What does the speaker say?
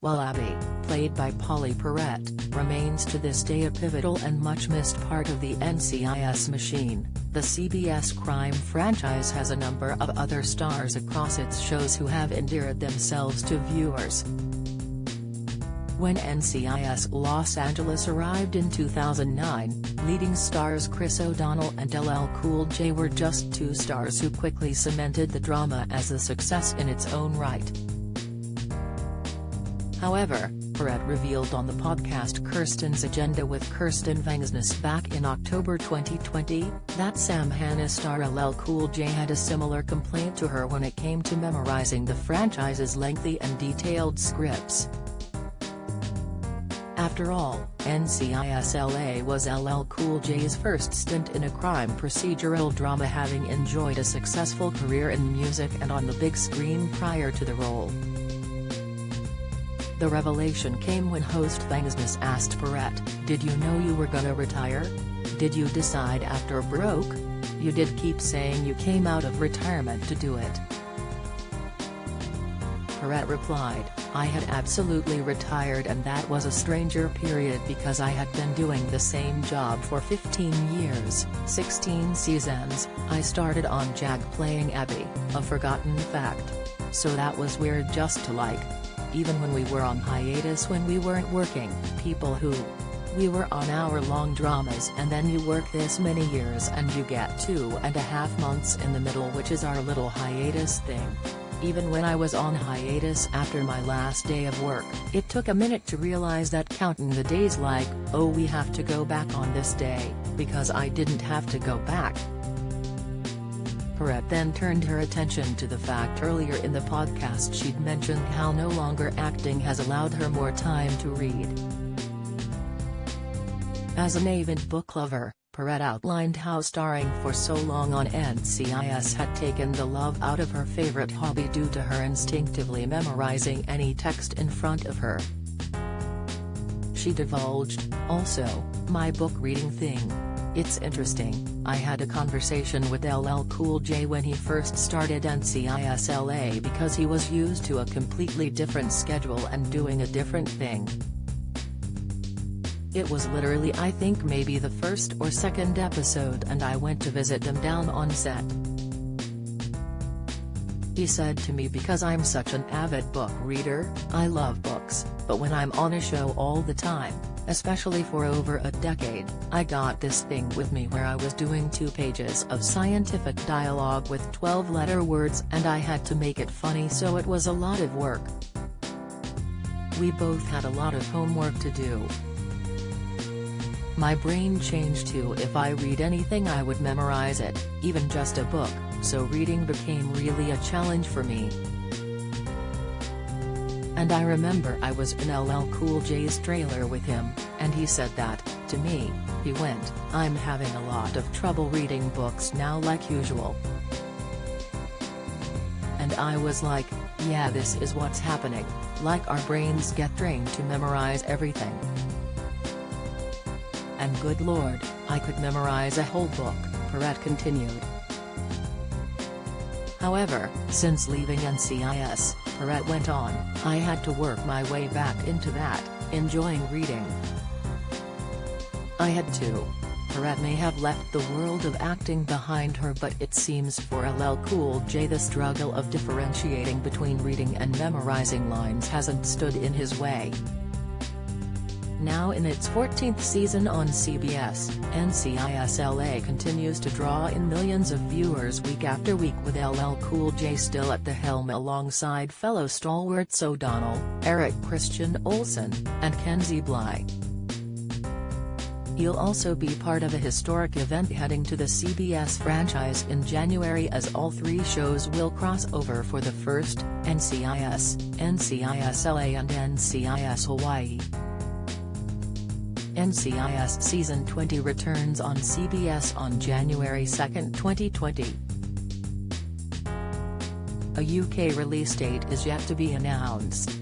while Abby, played by Pauley Perrette, remains to this day a pivotal and much-missed part of the NCIS machine. The CBS crime franchise has a number of other stars across its shows who have endeared themselves to viewers. When NCIS Los Angeles arrived in 2009, leading stars Chris O'Donnell and LL Cool J were just two stars who quickly cemented the drama as a success in its own right. However, Perrette revealed on the podcast Kirsten's Agenda with Kirsten Vangsness back in October 2020, that Sam Hanna star LL Cool J had a similar complaint to her when it came to memorizing the franchise's lengthy and detailed scripts. After all, NCIS LA was LL Cool J's first stint in a crime procedural drama, having enjoyed a successful career in music and on the big screen prior to the role. The revelation came when host Vangsness asked Perrette, "Did you know you were gonna retire? Did you decide after broke? You did keep saying you came out of retirement to do it." Perrette replied, "I had absolutely retired, and that was a stranger period because I had been doing the same job for 15 years, 16 seasons. I started on Jag playing Abby, a forgotten fact. So that was weird just to like. Even when we were on hiatus, when we weren't working, people who. We were on hour-long dramas, and then you work this many years and you get 2.5 months in the middle, which is our little hiatus thing. Even when I was on hiatus after my last day of work, it took a minute to realize that counting the days like, oh, we have to go back on this day, because I didn't have to go back." Perrette then turned her attention to the fact earlier in the podcast she'd mentioned how no longer acting has allowed her more time to read. As an avid book lover, Perrette outlined how starring for so long on NCIS had taken the love out of her favorite hobby due to her instinctively memorizing any text in front of her. She divulged, "Also, my book reading thing. It's interesting, I had a conversation with LL Cool J when he first started NCIS LA because he was used to a completely different schedule and doing a different thing. It was literally, I think, maybe the first or second episode, and I went to visit them down on set. He said to me, because I'm such an avid book reader, I love books, but when I'm on a show all the time, especially for over a decade, I got this thing with me where I was doing 2 pages of scientific dialogue with 12-letter words and I had to make it funny, so it was a lot of work. We both had a lot of homework to do. My brain changed to if I read anything I would memorize it, even just a book, so reading became really a challenge for me. And I remember I was in LL Cool J's trailer with him, and he said that, to me, he went, I'm having a lot of trouble reading books now like usual. And I was like, yeah, this is what's happening, like our brains get trained to memorize everything. And good lord, I could memorize a whole book, Perrette continued. However, since leaving NCIS, Perrette went on, I had to work my way back into that, enjoying reading. I had to. Perrette may have left the world of acting behind her, but it seems for LL Cool J the struggle of differentiating between reading and memorizing lines hasn't stood in his way. Now in its 14th season on CBS, NCIS LA continues to draw in millions of viewers week after week, with LL Cool J still at the helm alongside fellow stalwarts O'Donnell, Eric Christian Olsen, and Kenzie Bly. He'll also be part of a historic event heading to the CBS franchise in January, as all 3 shows will cross over for the first, NCIS, NCIS LA and NCIS Hawaii. NCIS Season 20 returns on CBS on January 2, 2020. A UK release date is yet to be announced.